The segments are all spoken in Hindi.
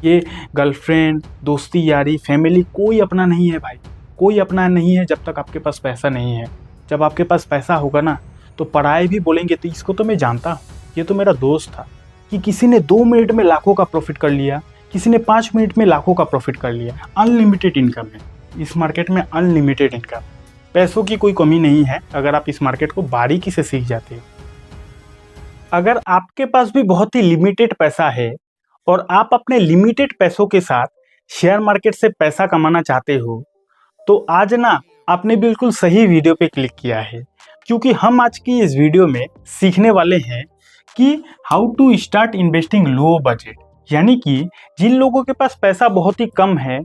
ये गर्लफ्रेंड, दोस्ती यारी, फैमिली कोई अपना नहीं है भाई, कोई अपना नहीं है जब तक आपके पास पैसा नहीं है। जब आपके पास पैसा होगा ना तो पराए भी बोलेंगे तो इसको तो मैं जानता हूँ, ये तो मेरा दोस्त था। कि किसी ने 2 मिनट में लाखों का प्रॉफिट कर लिया, किसी ने 5 मिनट में लाखों का प्रॉफिट कर लिया। अनलिमिटेड इनकम है इस मार्केट में, अनलिमिटेड इनकम। पैसों की कोई कमी नहीं है अगर आप इस मार्केट को बारीकी से सीख जाते हो। अगर आपके पास भी बहुत ही लिमिटेड पैसा है और आप अपने लिमिटेड पैसों के साथ शेयर मार्केट से पैसा कमाना चाहते हो तो आज ना आपने बिल्कुल सही वीडियो पे क्लिक किया है, क्योंकि हम आज की इस वीडियो में सीखने वाले हैं कि how to start investing low budget. यानी कि जिन लोगों के पास पैसा बहुत ही कम है,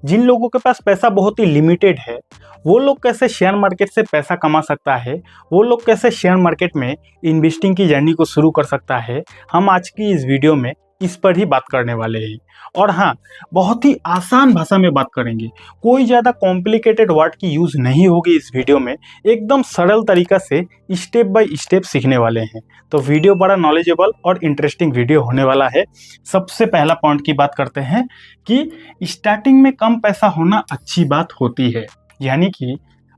जिन लोगों के पास पैसा बहुत ही लिमिटेड है, वो लोग कैसे शेयर मार्केट से पैसा कमा सकता है, वो लोग कैसे शेयर मार्केट में इन्वेस्टिंग की जर्नी को शुरू कर सकता है। हम आज की इस वीडियो में इस पर ही बात करने वाले हैं। और हाँ, बहुत ही आसान भाषा में बात करेंगे, कोई ज़्यादा कॉम्प्लिकेटेड वर्ड की यूज़ नहीं होगी इस वीडियो में। एकदम सरल तरीका से स्टेप बाय स्टेप सीखने वाले हैं। तो वीडियो बड़ा नॉलेजेबल और इंटरेस्टिंग वीडियो होने वाला है। सबसे पहला पॉइंट की बात करते हैं कि स्टार्टिंग में कम पैसा होना अच्छी बात होती है। यानी कि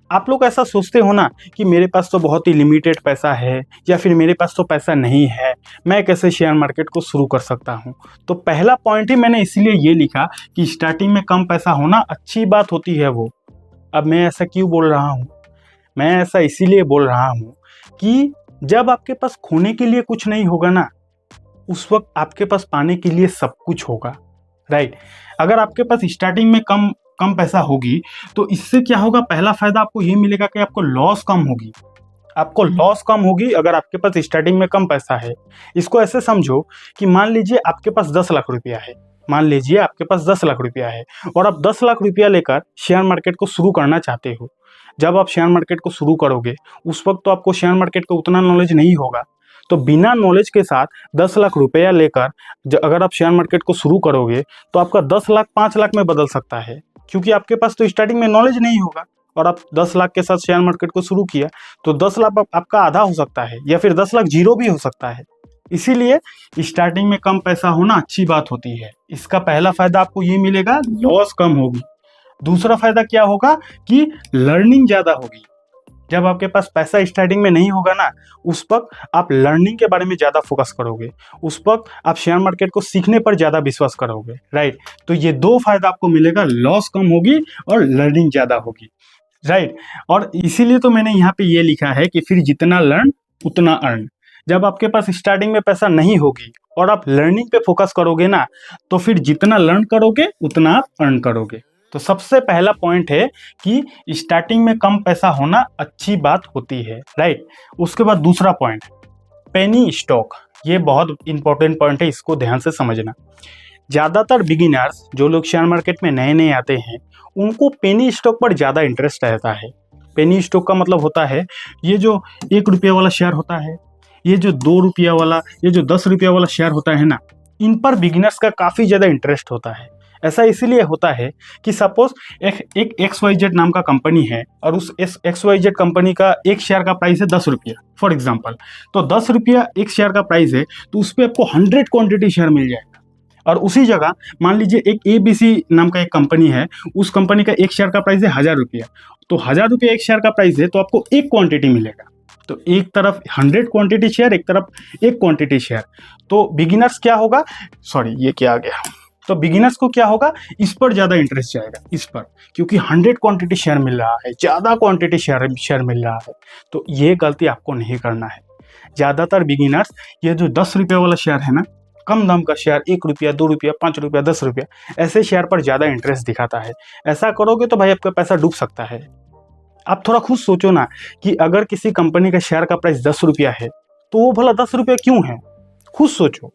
आप लोग ऐसा सोचते हो ना कि मेरे पास तो बहुत ही लिमिटेड पैसा है या फिर मेरे पास तो पैसा नहीं है, मैं कैसे शेयर मार्केट को शुरू कर सकता हूँ। तो पहला पॉइंट ही मैंने इसलिए ये लिखा कि स्टार्टिंग में कम पैसा होना अच्छी बात होती है वो। अब मैं ऐसा क्यों बोल रहा हूँ? मैं ऐसा इसीलिए बोल रहा हूँ कि जब आपके पास खोने के लिए कुछ नहीं होगा ना, उस वक्त आपके पास पाने के लिए सब कुछ होगा, राइट। अगर आपके पास स्टार्टिंग में कम कम पैसा होगी तो इससे क्या होगा, पहला फायदा आपको ये मिलेगा कि आपको लॉस कम होगी। आपको लॉस कम होगी अगर आपके पास स्टार्टिंग में कम पैसा है। इसको ऐसे समझो कि मान लीजिए आपके पास 10 लाख रुपया है, मान लीजिए आपके पास 10 लाख रुपया है और आप 10 लाख रुपया लेकर शेयर मार्केट को शुरू करना चाहते हो। जब आप शेयर मार्केट को शुरू करोगे उस वक्त तो आपको शेयर मार्केट का उतना नॉलेज नहीं होगा। तो बिना नॉलेज के साथ 10 लाख रुपया लेकर अगर आप शेयर मार्केट को शुरू करोगे तो आपका 10 लाख 5 लाख में बदल सकता है, क्योंकि आपके पास तो स्टार्टिंग में नॉलेज नहीं होगा। और आप 10 लाख के साथ शेयर मार्केट को शुरू किया तो 10 लाख आपका आधा हो सकता है या फिर 10 लाख जीरो भी हो सकता है। इसीलिए स्टार्टिंग में कम पैसा होना अच्छी बात होती है। इसका पहला फायदा आपको ये मिलेगा, लॉस कम होगी। दूसरा फायदा क्या होगा कि लर्निंग ज्यादा होगी। जब आपके पास पैसा स्टार्टिंग में नहीं होगा ना, उस वक्त आप लर्निंग के बारे में ज़्यादा फोकस करोगे, उस वक्त आप शेयर मार्केट को सीखने पर ज़्यादा विश्वास करोगे, राइट। तो ये दो फायदा आपको मिलेगा, लॉस कम होगी और लर्निंग ज़्यादा होगी, राइट। और इसीलिए तो मैंने यहाँ पे ये लिखा है कि फिर जितना लर्न उतना अर्न। जब आपके पास स्टार्टिंग में पैसा नहीं होगी और आप लर्निंग पे फोकस करोगे ना, तो फिर जितना लर्न करोगे उतना आप अर्न करोगे। तो सबसे पहला पॉइंट है कि स्टार्टिंग में कम पैसा होना अच्छी बात होती है, राइट। उसके बाद दूसरा पॉइंट, पेनी स्टॉक। ये बहुत इंपॉर्टेंट पॉइंट है, इसको ध्यान से समझना। ज़्यादातर बिगिनर्स जो लोग शेयर मार्केट में नए नए आते हैं उनको पेनी स्टॉक पर ज़्यादा इंटरेस्ट रहता है। पेनी स्टॉक का मतलब होता है ये जो 1 रुपया वाला शेयर होता है, ये जो 2 रुपया वाला, ये जो 10 रुपया वाला शेयर होता है ना, इन पर बिगिनर्स का काफ़ी ज़्यादा इंटरेस्ट होता है। ऐसा इसीलिए होता है कि सपोज एक XYZ नाम का कंपनी है और उस XYZ कंपनी का एक शेयर का प्राइस है 10 रुपया फॉर एग्जांपल। तो 10 रुपया एक शेयर का प्राइस है तो उस पर आपको 100 क्वांटिटी शेयर मिल जाएगा। और उसी जगह मान लीजिए एक ABC नाम का एक कंपनी है, उस कंपनी का एक शेयर का प्राइस है 1000 रुपया। तो 1000 रुपया एक शेयर का प्राइस है तो आपको एक क्वांटिटी मिलेगा। तो एक तरफ 100 क्वांटिटी शेयर, एक तरफ एक क्वांटिटी शेयर। तो बिगिनर्स क्या होगा, सॉरी ये क्या आ गया, तो बिगिनर्स को क्या होगा, इस पर ज़्यादा इंटरेस्ट जाएगा, इस पर, क्योंकि 100 क्वांटिटी शेयर मिल रहा है, ज़्यादा क्वांटिटी शेयर मिल रहा है। तो ये गलती आपको नहीं करना है। ज़्यादातर बिगिनर्स ये जो 10 रुपये वाला शेयर है ना, कम दाम का शेयर, 1 रुपया 2 रुपया 5 रुपया 10 रुपया, ऐसे शेयर पर ज़्यादा इंटरेस्ट दिखाता है। ऐसा करोगे तो भाई आपका पैसा डूब सकता है। आप थोड़ा खुद सोचो ना कि अगर किसी कंपनी का शेयर का प्राइस 10 रुपया है तो वो भला 10 रुपया क्यों है, खुद सोचो।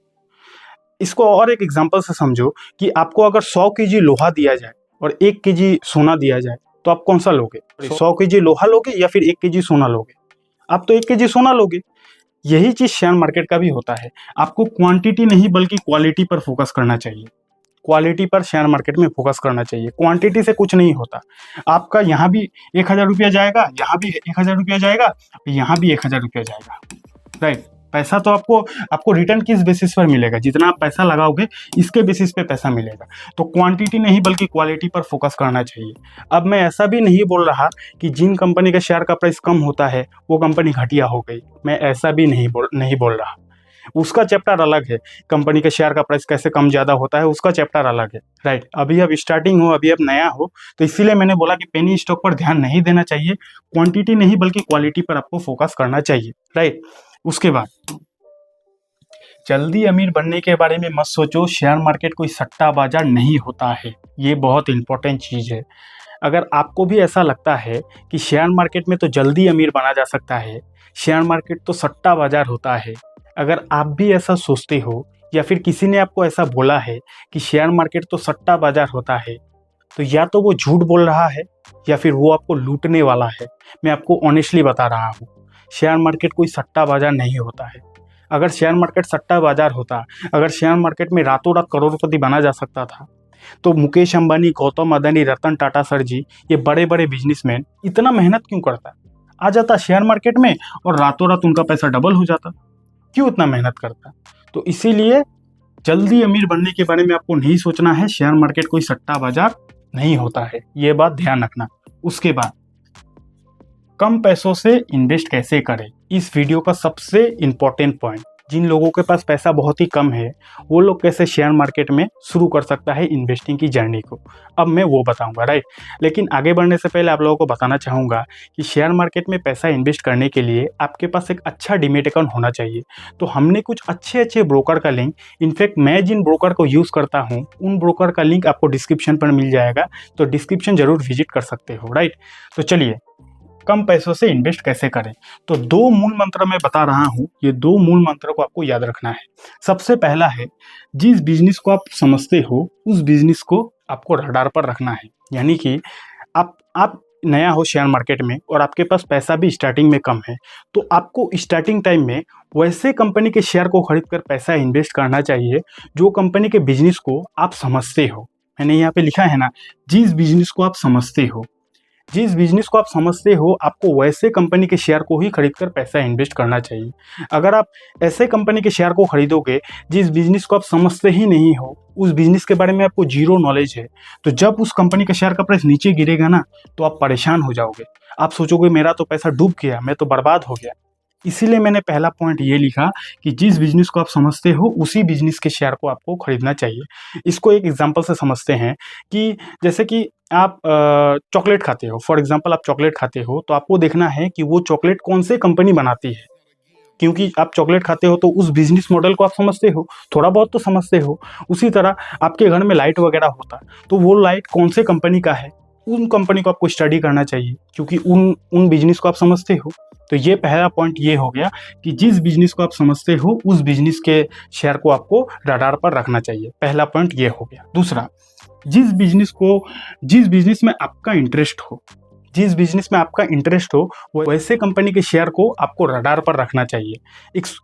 इसको और एक एग्जांपल से समझो कि आपको अगर 100 केजी लोहा दिया जाए और 1 केजी सोना दिया जाए तो आप कौन सा लोगे? 100 केजी लोहा लोगे या फिर 1 केजी सोना लोगे? आप तो 1 केजी सोना लोगे। यही चीज शेयर मार्केट का भी होता है। आपको क्वांटिटी नहीं बल्कि क्वालिटी पर फोकस करना चाहिए। क्वालिटी पर शेयर मार्केट में फोकस करना चाहिए, क्वांटिटी से कुछ नहीं होता। आपका यहाँ भी 1000 रुपया जाएगा, यहाँ भी 1000 रुपया जाएगा, यहाँ भी 1000 रुपया जाएगा, राइट। पैसा तो आपको आपको रिटर्न किस बेसिस पर मिलेगा, जितना आप पैसा लगाओगे इसके बेसिस पे पैसा मिलेगा। तो क्वांटिटी नहीं बल्कि क्वालिटी पर फोकस करना चाहिए। अब मैं ऐसा भी नहीं बोल रहा कि जिन कंपनी का शेयर का प्राइस कम होता है वो कंपनी घटिया हो गई, मैं ऐसा भी नहीं बोल रहा। उसका चैप्टर अलग है, कंपनी के शेयर का प्राइस कैसे कम ज़्यादा होता है उसका चैप्टर अलग है, राइट। अभी अब स्टार्टिंग हो, अभी अब नया हो, तो इसीलिए मैंने बोला कि पेनी स्टॉक पर ध्यान नहीं देना चाहिए, क्वांटिटी नहीं बल्कि क्वालिटी पर आपको फोकस करना चाहिए, राइट। उसके बाद जल्दी अमीर बनने के बारे में मत सोचो, शेयर मार्केट कोई सट्टा बाजार नहीं होता है, ये बहुत इंपॉर्टेंट चीज़ है। अगर आपको भी ऐसा लगता है कि शेयर मार्केट में तो जल्दी अमीर बना जा सकता है, शेयर मार्केट तो सट्टा बाजार होता है, अगर आप भी ऐसा सोचते हो या फिर किसी ने आपको ऐसा बोला है कि शेयर मार्केट तो सट्टा बाजार होता है, तो या तो वो झूठ बोल रहा है या फिर वो आपको लूटने वाला है। मैं आपको ऑनेस्टली बता रहा हूँ, शेयर मार्केट कोई सट्टा बाजार नहीं होता है। अगर शेयर मार्केट सट्टा बाजार होता, अगर शेयर मार्केट में रातों रात करोड़पति बना जा सकता था, तो मुकेश अंबानी, गौतम अदानी, रतन टाटा सर जी, ये बड़े बड़े बिजनेसमैन इतना मेहनत क्यों करता? आ जाता शेयर मार्केट में और रातों रात उनका पैसा डबल हो जाता। क्यों इतना मेहनत करता? तो इसीलिए जल्दी अमीर बनने के बारे में आपको नहीं सोचना है, शेयर मार्केट कोई सट्टा बाजार नहीं होता है, ये बात ध्यान रखना। उसके बाद कम पैसों से इन्वेस्ट कैसे करें, इस वीडियो का सबसे इम्पोर्टेंट पॉइंट। जिन लोगों के पास पैसा बहुत ही कम है वो लोग कैसे शेयर मार्केट में शुरू कर सकता है इन्वेस्टिंग की जर्नी को, अब मैं वो बताऊंगा, राइट। लेकिन आगे बढ़ने से पहले आप लोगों को बताना चाहूँगा कि शेयर मार्केट में पैसा इन्वेस्ट करने के लिए आपके पास एक अच्छा डीमैट अकाउंट होना चाहिए। तो हमने कुछ अच्छे ब्रोकर का लिंक, इनफैक्ट मैं जिन ब्रोकर को यूज़ करता हूँ उन ब्रोकर का लिंक आपको डिस्क्रिप्शन पर मिल जाएगा, तो डिस्क्रिप्शन जरूर विजिट कर सकते हो, राइट। तो चलिए कम पैसों से इन्वेस्ट कैसे करें। तो 2 मूल मंत्र मैं बता रहा हूं, ये 2 मूल मंत्र को आपको याद रखना है। सबसे पहला है, जिस बिजनेस को आप समझते हो उस बिजनेस को आपको रडार पर रखना है। यानी कि आप नया हो शेयर मार्केट में और आपके पास पैसा भी स्टार्टिंग में कम है, तो आपको स्टार्टिंग टाइम में वैसे कंपनी के शेयर को खरीद कर पैसा इन्वेस्ट करना चाहिए जो कंपनी के बिजनेस को आप समझते हो। मैंने यहाँ पे लिखा है ना, जिस बिजनेस को आप समझते हो, जिस बिजनेस को आप समझते हो आपको वैसे कंपनी के शेयर को ही खरीदकर पैसा इन्वेस्ट करना चाहिए। अगर आप ऐसे कंपनी के शेयर को खरीदोगे जिस बिजनेस को आप समझते ही नहीं हो, उस बिजनेस के बारे में आपको जीरो नॉलेज है, तो जब उस कंपनी का शेयर का प्राइस नीचे गिरेगा ना, तो आप परेशान हो जाओगे। आप सोचोगे मेरा तो पैसा डूब गया, मैं तो बर्बाद हो गया। इसीलिए मैंने पहला पॉइंट ये लिखा कि जिस बिजनेस को आप समझते हो उसी बिजनेस के शेयर को आपको खरीदना चाहिए। इसको एक एग्जांपल से समझते हैं कि जैसे कि आप चॉकलेट खाते हो, फॉर एग्जांपल आप चॉकलेट खाते हो, तो आपको देखना है कि वो चॉकलेट कौन से कंपनी बनाती है, क्योंकि आप चॉकलेट खाते हो तो उस बिजनेस मॉडल को आप समझते हो, थोड़ा बहुत तो समझते हो। उसी तरह आपके घर में लाइट वगैरह होता, तो वो लाइट कौन से कंपनी का है, उन कंपनी को आपको स्टडी करना चाहिए, क्योंकि उन बिजनेस को आप समझते हो। तो ये पहला पॉइंट ये हो गया कि जिस बिजनेस को आप समझते हो उस बिजनेस के शेयर को आपको रडार पर रखना चाहिए। पहला पॉइंट ये हो गया। दूसरा, जिस बिजनेस में आपका इंटरेस्ट हो, जिस बिजनेस में आपका इंटरेस्ट हो वैसे कंपनी के शेयर को आपको रडार पर रखना चाहिए।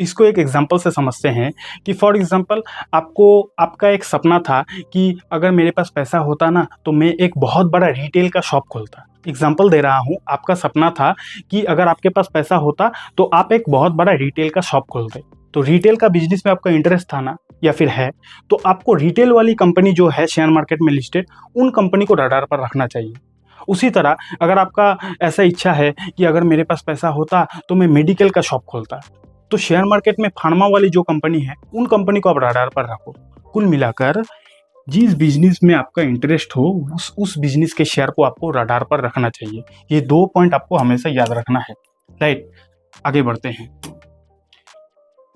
इसको एक एग्जांपल से समझते हैं कि फॉर एग्जांपल आपका एक सपना था कि अगर मेरे पास पैसा होता ना तो मैं एक बहुत बड़ा रिटेल का शॉप खोलता। एग्जांपल दे रहा हूँ, आपका सपना था कि अगर आपके पास पैसा होता तो आप एक बहुत बड़ा रिटेल का शॉप खोलते। तो रिटेल का बिजनेस में आपका इंटरेस्ट था ना, या फिर है, तो आपको रिटेल वाली कंपनी जो है शेयर मार्केट में लिस्टेड, उन कंपनी को रडार पर रखना चाहिए। उसी तरह अगर आपका ऐसा इच्छा है कि अगर मेरे पास पैसा होता तो मैं मेडिकल का शॉप खोलता, तो शेयर मार्केट में फार्मा वाली जो कंपनी है उन कंपनी को आप रडार पर रखो। कुल मिलाकर जिस बिजनेस में आपका इंटरेस्ट हो उस बिजनेस के शेयर को आपको रडार पर रखना चाहिए। ये 2 पॉइंट आपको हमेशा याद रखना है, राइट। आगे बढ़ते हैं।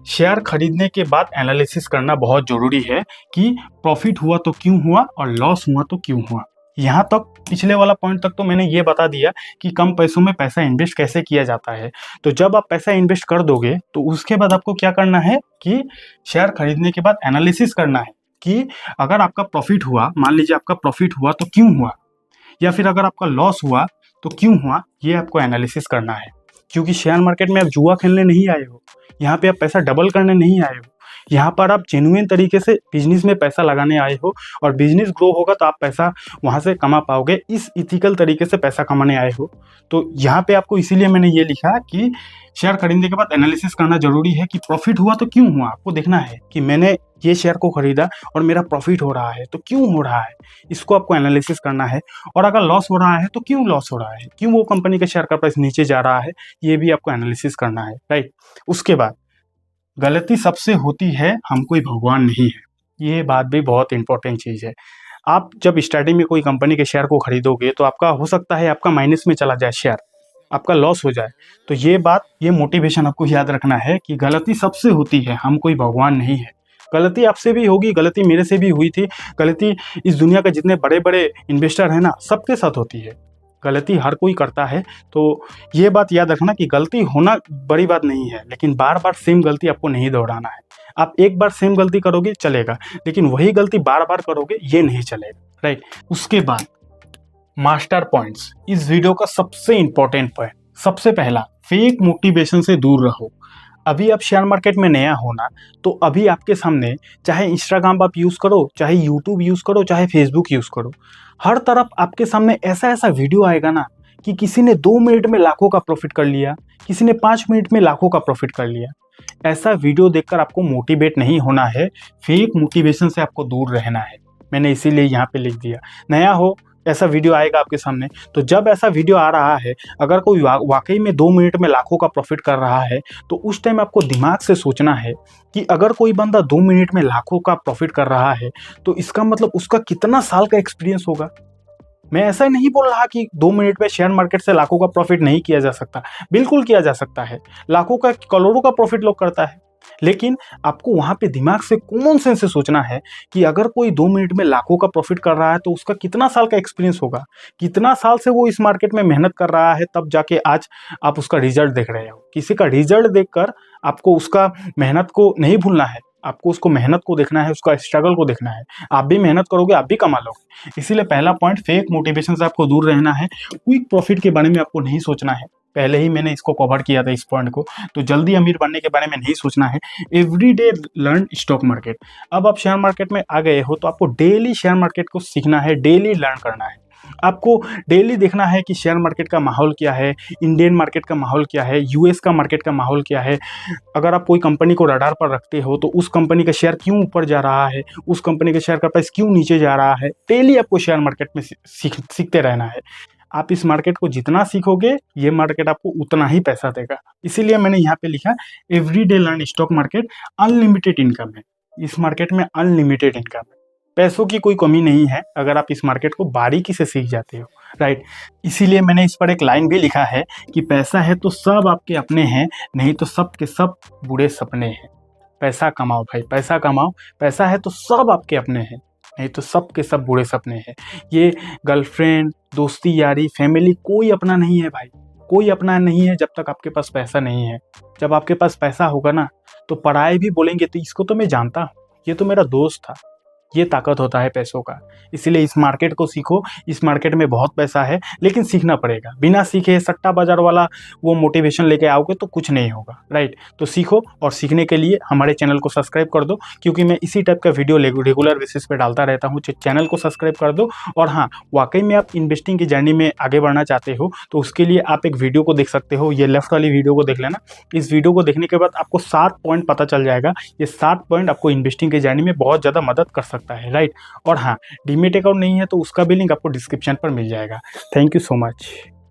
शेयर खरीदने के बाद एनालिसिस करना बहुत जरूरी है कि प्रॉफिट हुआ तो क्यों हुआ और लॉस हुआ तो क्यों हुआ। यहाँ तक पिछले वाला पॉइंट तक तो मैंने ये बता दिया कि कम पैसों में पैसा इन्वेस्ट कैसे किया जाता है। तो जब आप पैसा इन्वेस्ट कर दोगे तो उसके बाद आपको क्या करना है कि शेयर खरीदने के बाद एनालिसिस करना है कि अगर आपका प्रॉफिट हुआ, मान लीजिए आपका प्रॉफिट हुआ तो क्यों हुआ, या फिर अगर आपका लॉस हुआ तो क्यों हुआ, ये आपको एनालिसिस करना है। क्योंकि शेयर मार्केट में आप जुआ खेलने नहीं आए हो, यहाँ पे आप पैसा डबल करने नहीं आए हो, यहाँ पर आप जेन्युइन तरीके से बिजनेस में पैसा लगाने आए हो और बिजनेस ग्रो होगा तो आप पैसा वहाँ से कमा पाओगे, इस इथिकल तरीके से पैसा कमाने आए हो। तो यहाँ पे आपको इसीलिए मैंने ये लिखा कि शेयर खरीदने के बाद एनालिसिस करना जरूरी है कि प्रॉफिट हुआ तो क्यों हुआ। आपको देखना है कि मैंने ये शेयर को खरीदा और मेरा प्रॉफिट हो रहा है तो क्यों हो रहा है, इसको आपको एनालिसिस करना है। और अगर लॉस हो रहा है तो क्यों लॉस हो रहा है, क्यों वो कंपनी का शेयर का प्राइस नीचे जा रहा है, ये भी आपको एनालिसिस करना है, राइट। उसके बाद गलती सबसे होती है, हम कोई भगवान नहीं है। ये बात भी बहुत इंपॉर्टेंट चीज़ है। आप जब स्टार्टिंग में कोई कंपनी के शेयर को खरीदोगे तो आपका हो सकता है आपका माइनस में चला जाए शेयर, आपका लॉस हो जाए। तो ये मोटिवेशन आपको याद रखना है कि गलती सबसे होती है, हम कोई भगवान नहीं है। गलती आपसे भी होगी, गलती मेरे से भी हुई थी, गलती इस दुनिया के जितने बड़े बड़े इन्वेस्टर हैं ना, सबके साथ होती है। गलती हर कोई करता है। तो ये बात याद रखना कि गलती होना बड़ी बात नहीं है, लेकिन बार बार सेम गलती आपको नहीं दोहराना है। आप एक बार सेम गलती करोगे चलेगा, लेकिन वही गलती बार बार करोगे ये नहीं चलेगा, राइट। उसके बाद मास्टर पॉइंट्स, इस वीडियो का सबसे इंपॉर्टेंट पॉइंट। सबसे पहला, फेक मोटिवेशन से दूर रहो। अभी आप शेयर मार्केट में नया हो ना, तो अभी आपके सामने चाहे इंस्टाग्राम आप यूज़ करो, चाहे यूट्यूब यूज़ करो, चाहे फेसबुक यूज़ करो, हर तरफ आपके सामने ऐसा ऐसा वीडियो आएगा ना कि किसी ने 2 मिनट में लाखों का प्रॉफिट कर लिया, किसी ने 5 मिनट में लाखों का प्रॉफिट कर लिया। ऐसा वीडियो देखकर आपको मोटिवेट नहीं होना है, फेक मोटिवेशन से आपको दूर रहना है। मैंने इसीलिए यहाँ पे लिख दिया, नया हो ऐसा वीडियो आएगा आपके सामने, तो जब ऐसा वीडियो आ रहा है, अगर कोई वाकई में 2 मिनट में लाखों का प्रॉफिट कर रहा है, तो उस टाइम आपको दिमाग से सोचना है कि अगर कोई बंदा 2 मिनट में लाखों का प्रॉफिट कर रहा है तो इसका मतलब उसका कितना साल का एक्सपीरियंस होगा। मैं ऐसा नहीं बोल रहा कि 2 मिनट में शेयर मार्केट से लाखों का प्रॉफिट नहीं किया जा सकता, बिल्कुल किया जा सकता है। लाखों का, करोड़ों का प्रॉफिट लोग करता है, लेकिन आपको वहां पे दिमाग से, कॉमन सेंस से सोचना है कि अगर कोई 2 मिनट में लाखों का प्रॉफिट कर रहा है तो उसका कितना साल का एक्सपीरियंस होगा, कितना साल से वो इस मार्केट में मेहनत कर रहा है, तब जाके आज आप उसका रिजल्ट देख रहे हो। किसी का रिजल्ट देखकर आपको उसका मेहनत को नहीं भूलना है, आपको उसको मेहनत को देखना है, उसका स्ट्रगल को देखना है। आप भी मेहनत करोगे, आप भी कमा लोगे। इसीलिए पहला पॉइंट, फेक मोटिवेशन से आपको दूर रहना है। क्विक प्रॉफिट के बारे में आपको नहीं सोचना है, पहले ही मैंने इसको कवर किया था इस पॉइंट को। तो जल्दी अमीर बनने के बारे में नहीं सोचना है। Everyday learn stock market. अब आप शेयर मार्केट में आ गए हो तो आपको डेली शेयर मार्केट को सीखना है, डेली लर्न करना है। आपको डेली देखना है कि शेयर मार्केट का माहौल क्या है, इंडियन मार्केट का माहौल क्या है, यूएस का मार्केट का माहौल क्या है। अगर आप कोई कंपनी को रडार पर रखते हो तो उस कंपनी का शेयर क्यों ऊपर जा रहा है, उस कंपनी के शेयर का प्राइस क्यों नीचे जा रहा है। डेली आपको शेयर मार्केट में सीखते रहना है। आप इस मार्केट को जितना सीखोगे, ये मार्केट आपको उतना ही पैसा देगा। इसीलिए मैंने यहाँ पे लिखा, everyday learn stock market, unlimited income है इस मार्केट में, अनलिमिटेड इनकम है। पैसों की कोई कमी नहीं है अगर आप इस मार्केट को बारीकी से सीख जाते हो, राइट। इसीलिए मैंने इस पर एक लाइन भी लिखा है कि पैसा है तो सब आपके अपने हैं, नहीं तो सब के सब बुरे सपने हैं। पैसा कमाओ भाई, पैसा कमाओ। पैसा है तो सब आपके अपने हैं, नहीं तो सब के सब बुरे सपने हैं। ये गर्लफ्रेंड, दोस्ती यारी, फैमिली, कोई अपना नहीं है भाई, कोई अपना नहीं है जब तक आपके पास पैसा नहीं है। जब आपके पास पैसा होगा ना, तो पराए भी बोलेंगे तो इसको तो मैं जानता हूँ, ये तो मेरा दोस्त था। ये ताकत होता है पैसों का। इसीलिए इस मार्केट को सीखो। इस मार्केट में बहुत पैसा है, लेकिन सीखना पड़ेगा। बिना सीखे सट्टा बाजार वाला वो मोटिवेशन लेके आओगे तो कुछ नहीं होगा, राइट। तो सीखो, और सीखने के लिए हमारे चैनल को सब्सक्राइब कर दो, क्योंकि मैं इसी टाइप का वीडियो रेगुलर बेसिस पे डालता रहता हूँ। चैनल को सब्सक्राइब कर दो। और हाँ, वाकई में आप इन्वेस्टिंग की जर्नी में आगे बढ़ना चाहते हो तो उसके लिए आप एक वीडियो को देख सकते हो। ये लेफ्ट वाली वीडियो को देख लेना। इस वीडियो को देखने के बाद आपको 7 पॉइंट पता चल जाएगा। ये 7 पॉइंट आपको इन्वेस्टिंग की जर्नी में बहुत ज़्यादा मदद कर सकता है, राइट। और हाँ, डीमेट अकाउंट नहीं है तो उसका भी लिंक आपको डिस्क्रिप्शन पर मिल जाएगा। Thank you so much.